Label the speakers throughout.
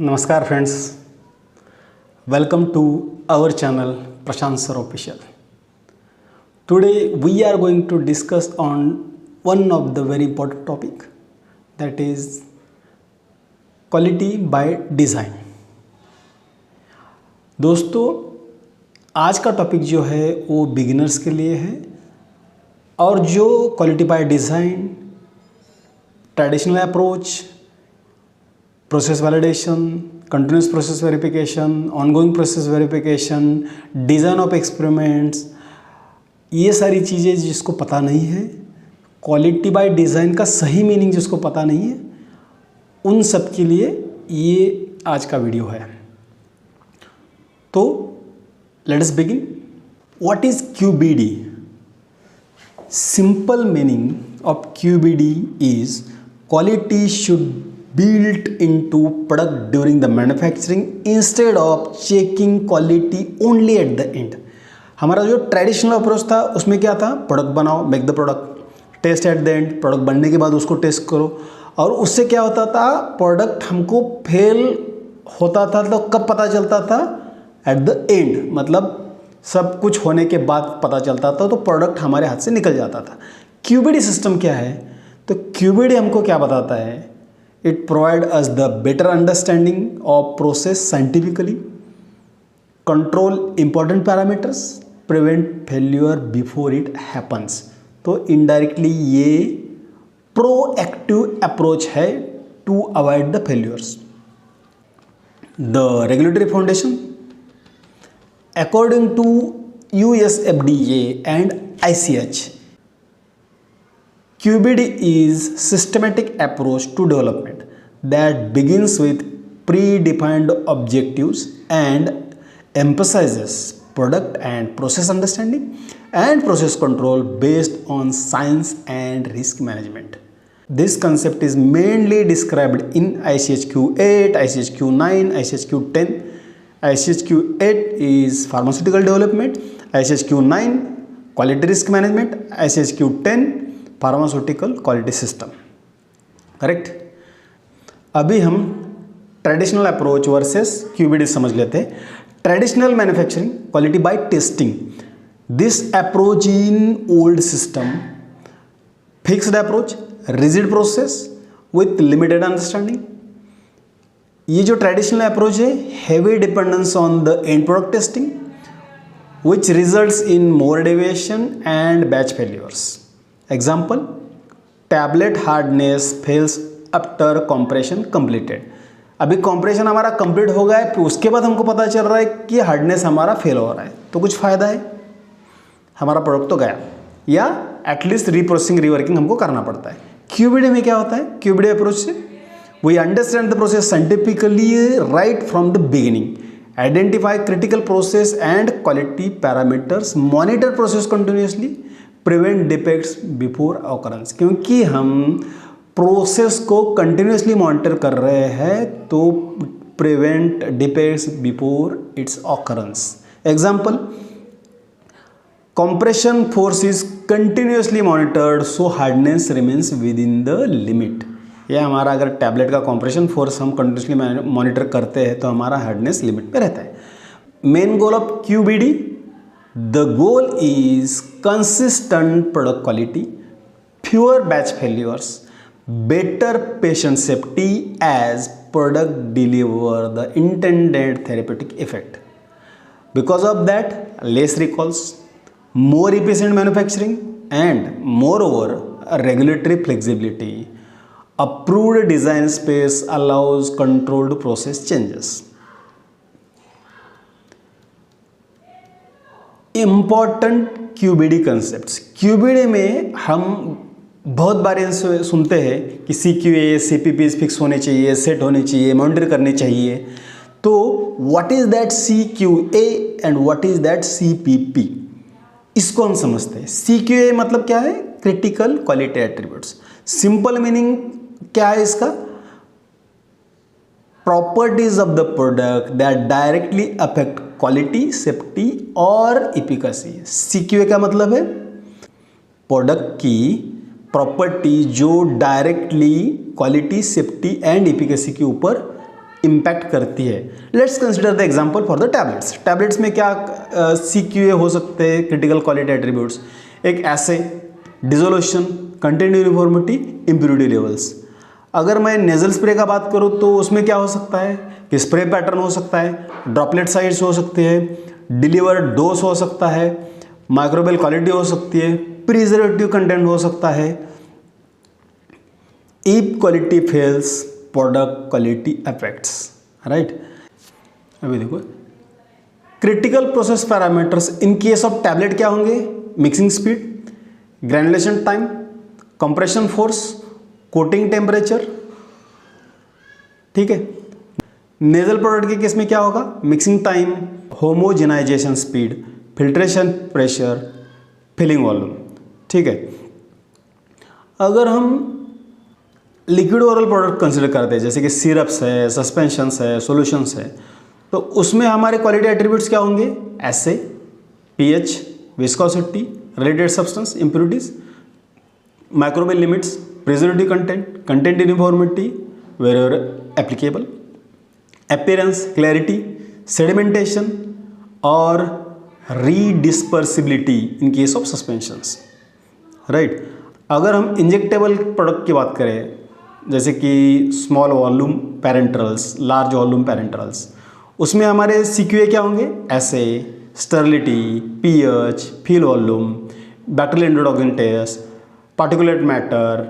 Speaker 1: नमस्कार friends, welcome to our channel Prashant Sir Official. Today we are going to discuss on one of the very important topic, that is quality by design. दोस्तों, आज का topic जो है वो beginners के लिए है और जो quality by design, traditional approach, process validation, continuous process verification, ongoing process verification, design of experiments, ये सारी चीज़ें जिसको पता नहीं है, क्वालिटी बाय डिज़ाइन का सही मीनिंग जिसको पता नहीं है, उन सब के लिए ये आज का वीडियो है। तो let us begin. What is QBD? Simple meaning of QBD is quality should built into product during the manufacturing instead of checking quality only at the end. हमारा जो ट्रेडिशनल अप्रोच था उसमें क्या था, प्रोडक्ट बनाओ, make the product, test at the end, product बनने के बाद उसको टेस्ट करो। और उससे क्या होता था, प्रोडक्ट हमको फेल होता था तो कब पता चलता था, एट द एंड, मतलब सब कुछ होने के बाद पता चलता था, तो प्रोडक्ट हमारे हाथ से निकल जाता था। QBD सिस्टम क्या है? तो QBD हमको क्या बताता है? It provides us the better understanding of process scientifically, control important parameters, prevent failure before it happens. तो indirectly ये proactive approach है to avoid the failures. The regulatory foundation, according to US FDA and ICH, QBD is systematic approach to development that begins with predefined objectives and emphasizes product and process understanding and process control based on science and risk management. This concept is mainly described in ICHQ8, ICHQ9, ICHQ10. ICHQ8 is pharmaceutical development, ICHQ9 quality risk management, ICHQ10 pharmaceutical quality system. Correct. अभी हम traditional approach versus QBD समझ लेते हैं। Traditional manufacturing quality by testing, this approach in old system, fixed approach, rigid process with limited understanding. ये जो traditional approach है, heavy dependence on the end product testing which results in more deviation and batch failures. Example, tablet hardness fails after compression completed. अभी compression हमारा complete हो गया है, फिर उसके बाद हमको पता चल रहा है कि हार्डनेस हमारा फेल हो रहा है, तो कुछ फ़ायदा है, हमारा प्रोडक्ट तो गया, या एटलीस्ट रीप्रोसेसिंग रीवर्किंग हमको करना पड़ता है। QBD में क्या होता है? QBD अप्रोच से we understand the process scientifically right from the beginning, identify critical process and quality parameters, monitor process continuously, prevent defects before occurrence. क्योंकि हम प्रोसेस को कंटिन्यूसली मॉनिटर कर रहे हैं तो prevent defects before it's occurrence. Example, compression force is continuously monitored so hardness remains with in the limit. ये हमारा अगर टैबलेट का कंप्रेशन फोर्स हम कंटिन्यूसली मॉनिटर करते हैं तो हमारा हार्डनेस लिमिट पे रहता है। Main goal of QBD, the goal is consistent product quality, fewer batch failures, better patient safety as product deliver the intended therapeutic effect. Because of that, less recalls, more efficient manufacturing, and moreover, regulatory flexibility. Approved design space allows controlled process changes. Important QBD concepts. QBD में हम बहुत बार सुनते हैं कि CQA, CPPs fix होने चाहिए, set होने चाहिए, मॉनिटर करने चाहिए। तो what is that CQA and what is that CPP, इसको हम समझते हैं। CQA मतलब क्या है? Critical quality attributes. Simple meaning क्या है इसका? Properties of the product that directly affect quality, safety और इफिकेसी। CQA का मतलब है प्रोडक्ट की प्रॉपर्टी जो directly quality, safety and efficacy के ऊपर इम्पैक्ट करती है। Let's consider the example for the tablets. Tablets में क्या CQA हो सकते हैं, क्रिटिकल क्वालिटी एट्रीब्यूट्स, एक assay, dissolution, content uniformity, impurity levels. अगर मैं नेजल स्प्रे का बात करूँ तो उसमें क्या हो सकता है कि स्प्रे पैटर्न हो सकता है, ड्रॉपलेट साइज हो सकते हैं, डिलीवर्ड डोज हो सकता है, माइक्रोबियल क्वालिटी हो सकती है, प्रिजर्वेटिव कंटेंट हो सकता है। If quality fails, product quality affects, right. अभी देखो critical process parameters in case of tablet क्या होंगे, mixing speed, granulation time, compression force, coating temperature, ठीक है। नेजल प्रोडक्ट के केस में क्या होगा, mixing time, homogenisation speed, filtration pressure, filling volume, ठीक है। अगर हम लिक्विड ओरल प्रोडक्ट कंसिडर करते हैं जैसे कि सिरप्स है, सस्पेंशंस है, सॉल्यूशंस है, तो उसमें हमारे क्वालिटी एट्रीब्यूट्स क्या होंगे, assay, pH, viscosity, related substance, impurities, microbial limits, preservative content, content uniformity wherever applicable, appearance, clarity, sedimentation और redispersibility in case of suspensions, right। अगर हम इंजेक्टेबल प्रोडक्ट की बात करें जैसे कि small volume parenterals, large volume parenterals, उसमें हमारे CQA क्या होंगे, assay, sterility, pH, fill volume, bacterial endotoxin test, particulate matter,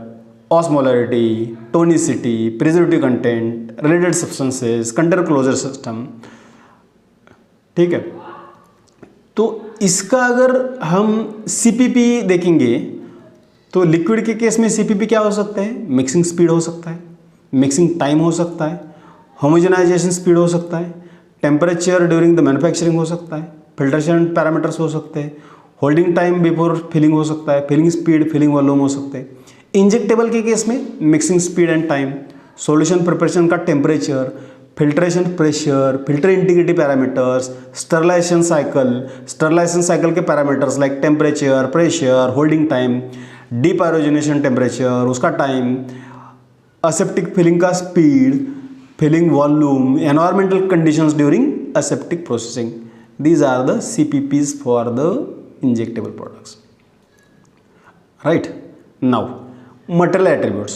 Speaker 1: osmolarity, tonicity, preservative content, related substances, container closure system, ठीक है। तो इसका अगर हम CPP देखेंगे तो लिक्विड के केस में CPP क्या हो सकता है, मिक्सिंग स्पीड हो सकता है, मिक्सिंग टाइम हो सकता है, होमोजेनाइजेशन स्पीड हो सकता है, टेम्परेचर ड्यूरिंग द मैन्युफैक्चरिंग हो सकता है, फिल्ट्रेशन पैरामीटर्स हो सकते हैं, होल्डिंग टाइम बिफोर फिलिंग हो सकता है, फिलिंग स्पीड, फिलिंग वॉल्यूम हो सकते हैं। इंजेक्टेबल के केस में mixing speed and time, solution preparation का temperature, filtration pressure, filter integrity parameters, sterilization cycle के parameters like temperature, pressure, holding time, depyrogenation temperature, उसका टाइम, असेप्टिक फिलिंग का speed, filling volume, environmental conditions during aseptic processing. These are the CPPs for the injectable products, right. Now material attributes,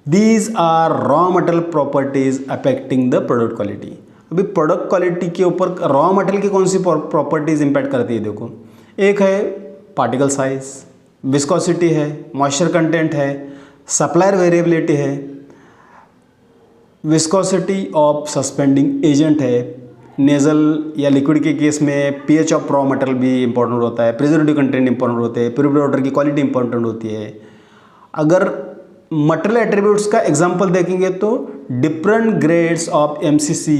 Speaker 1: these are raw material properties affecting the product quality। अभी product quality के ऊपर raw material की कौन सी properties impact करती है, देखो एक है पार्टिकल साइज, विस्कोसिटी है, मॉइस्चर कंटेंट है, सप्लायर वेरिएबिलिटी है, विस्कोसिटी ऑफ सस्पेंडिंग एजेंट है, नेजल या लिक्विड के केस में पीएच ऑफ रॉ मटेरियल भी इंपॉर्टेंट होता है, प्रिजर्वेटिव कंटेंट इंपॉर्टेंट होते हैं, प्योरिटी वाटर की क्वालिटी इंपॉर्टेंट होती है। अगर मटेरियल एट्रीब्यूट्स का एग्जांपल देखेंगे तो different grades of MCC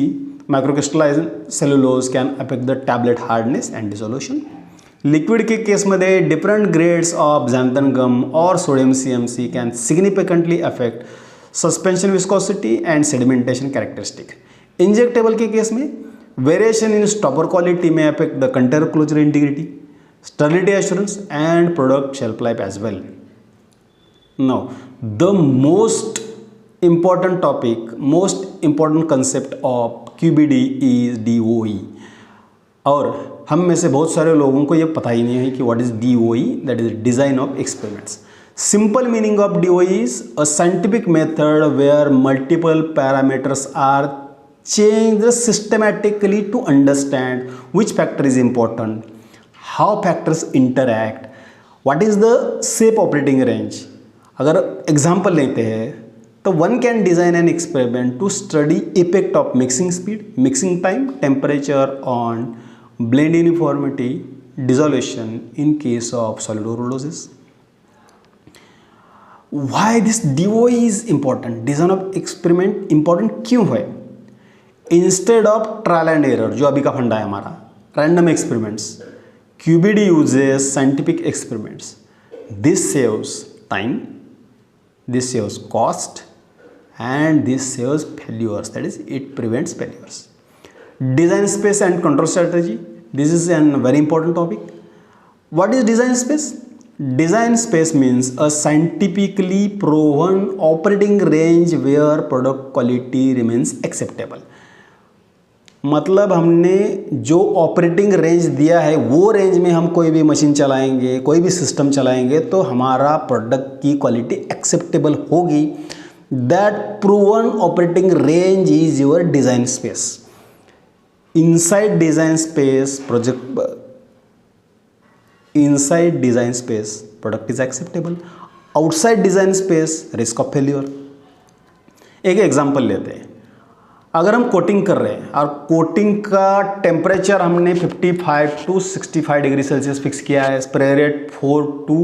Speaker 1: microcrystallized cellulose can affect the tablet hardness and dissolution. Liquid के केस मध्ये different grades of xanthan gum और sodium CMC can significantly affect suspension viscosity and sedimentation characteristic. Injectable के case में variation in stopper quality में affect the container closure integrity, sterility assurance and product shelf life as well. Now, the most important topic, most important concept of QBD is DOE। और हम में से बहुत सारे लोगों को ये पता ही नहीं है कि what is DOE, that is design of experiments। Simple meaning of DOE is a scientific method where multiple parameters are changed systematically to understand which factor is important, how factors interact, what is the safe operating range। अगर example लेते हैं तो one can design an experiment to study effect of mixing speed, mixing time, temperature on blend uniformity, dissolution in case of solid ओरोलोसिस। Why this DOE is important, design of experiment important क्यों है? Instead of trial and error, जो अभी का फंडा है हमारा, random experiments, QBD uses scientific experiments. This saves time, this saves cost and this saves failures, that is it prevents failures। Design space and control strategy, this is a very important topic। What is design space? Design space means a scientifically proven operating range where product quality remains acceptable. मतलब हमने जो operating range दिया है वो range में हम कोई भी मशीन चलाएंगे, कोई भी सिस्टम चलाएंगे तो हमारा प्रोडक्ट की क्वालिटी एक्सेप्टेबल होगी। That proven operating range is your design space. Inside design space inside design space product is acceptable, outside design space risk of failure। एक एग्जांपल लेते हैं, अगर हम कोटिंग कर रहे हैं और कोटिंग का टेम्परेचर हमने 55 to 65 डिग्री सेल्सियस फिक्स किया है, स्प्रे रेट 4 to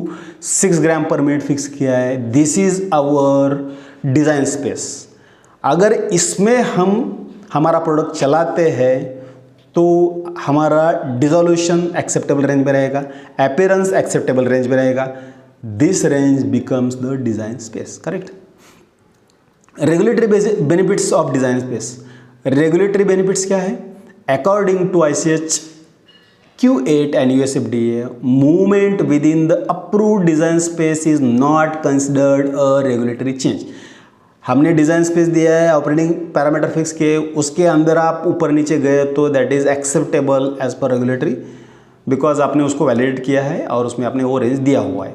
Speaker 1: 6 ग्राम पर मिनट फिक्स किया है, this is our design space. अगर इसमें हम हमारा प्रोडक्ट चलाते हैं तो हमारा डिसोल्यूशन एक्सेप्टेबल रेंज में रहेगा, अपीयरेंस एक्सेप्टेबल रेंज में रहेगा। This range becomes the design space, correct. Regulatory benefits of design space. Regulatory benefits क्या है? According to ICH Q8 and USFDA, movement within the approved design space is not considered a regulatory change. हमने design space दिया है, operating parameter fix किए, उसके अंदर आप ऊपर नीचे गए तो that is acceptable as per regulatory, because आपने उसको वैलिडेट किया है और उसमें आपने वो रेंज दिया हुआ है।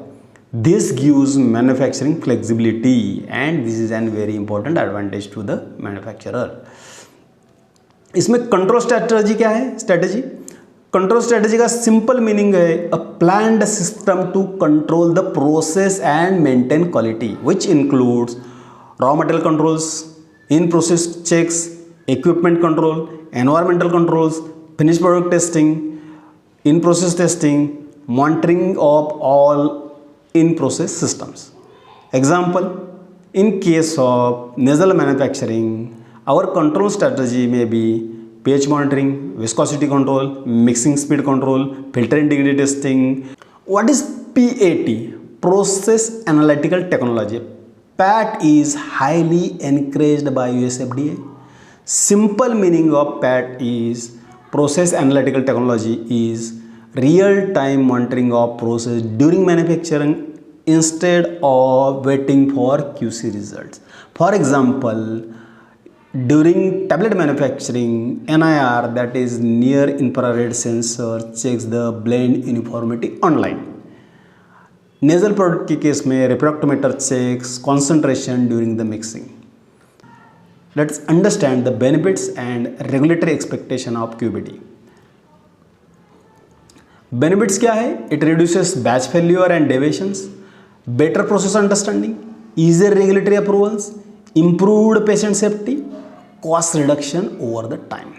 Speaker 1: This gives manufacturing flexibility and this is an very important advantage to the manufacturer. इसमें कंट्रोल स्ट्रैटेजी क्या है? स्ट्रैटेजी, कंट्रोल स्ट्रैटेजी का सिंपल मीनिंग है a planned system to control the process and maintain quality which includes raw material controls, in-process checks, equipment control, environmental controls, finished product testing, in-process testing, monitoring of all in-process systems. Example, in case of nasal manufacturing, our control strategy may be pH monitoring, viscosity control, mixing speed control, filter integrity testing. What is PAT? Process Analytical Technology. PAT is highly encouraged by USFDA. Simple meaning of PAT is Process Analytical Technology is real-time monitoring of process during manufacturing instead of waiting for QC results. For example, during tablet manufacturing, NIR, that is near infrared sensor, checks the blend uniformity online. Nasal product के case में refractometer checks concentration during the mixing. Let's understand the benefits and regulatory expectation of QBD। Benefits क्या है? It reduces batch failure and deviations, better process understanding, easier regulatory approvals, improved patient safety, cost reduction over the time,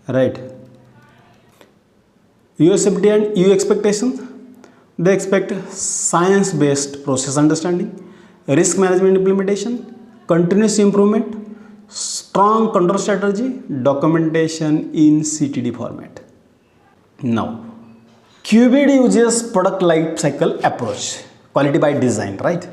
Speaker 1: right. USFDA and EU expectations, they expect science-based process understanding, risk management implementation, continuous improvement, strong control strategy, documentation in CTD format. Now, QBD uses product life cycle approach, quality by design, right?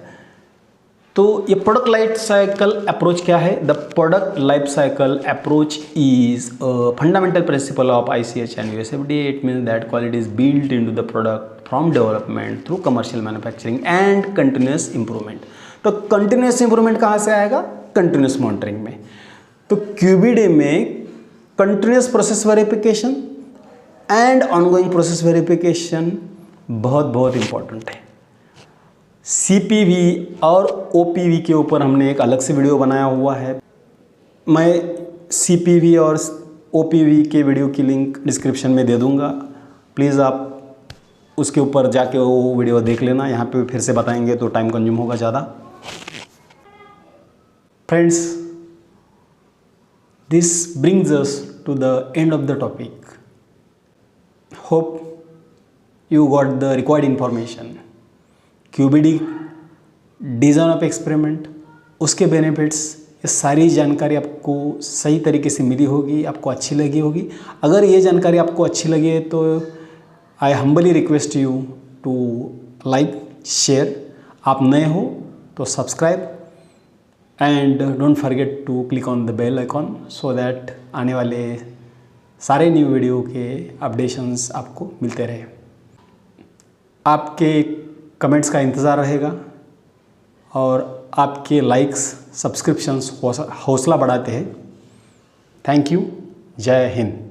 Speaker 1: तो ये product life cycle approach क्या है? The product life cycle approach is a fundamental principle of ICH and USFDA. It means that quality is built into the product from development through commercial manufacturing and continuous improvement. तो continuous improvement कहाँ से आएगा? continuous monitoring में। तो QBD में continuous process verification and ongoing process verification बहुत important है। CPV और OPV के ऊपर हमने एक अलग से वीडियो बनाया हुआ है। मैं CPV और OPV के वीडियो की लिंक डिस्क्रिप्शन में दे दूंगा, प्लीज़ आप उसके ऊपर जाके वो वीडियो देख लेना। यहाँ पे फिर से बताएंगे तो टाइम कंज्यूम होगा ज़्यादा। Friends, this brings us to the end of the topic. Hope you got the required information. QBD, design of experiment, उसके बेनिफिट्स, ये सारी जानकारी आपको सही तरीके से मिली होगी, आपको अच्छी लगी होगी। अगर ये जानकारी आपको अच्छी लगी है तो I humbly request you to like, share. आप नए हो तो subscribe and don't forget to click on the bell icon so that आने वाले सारे न्यू वीडियो के अपडेशंस आपको मिलते रहे। आपके कमेंट्स का इंतज़ार रहेगा और आपके लाइक्स सब्सक्रिप्शंस हौसला बढ़ाते हैं। Thank you. जय हिंद।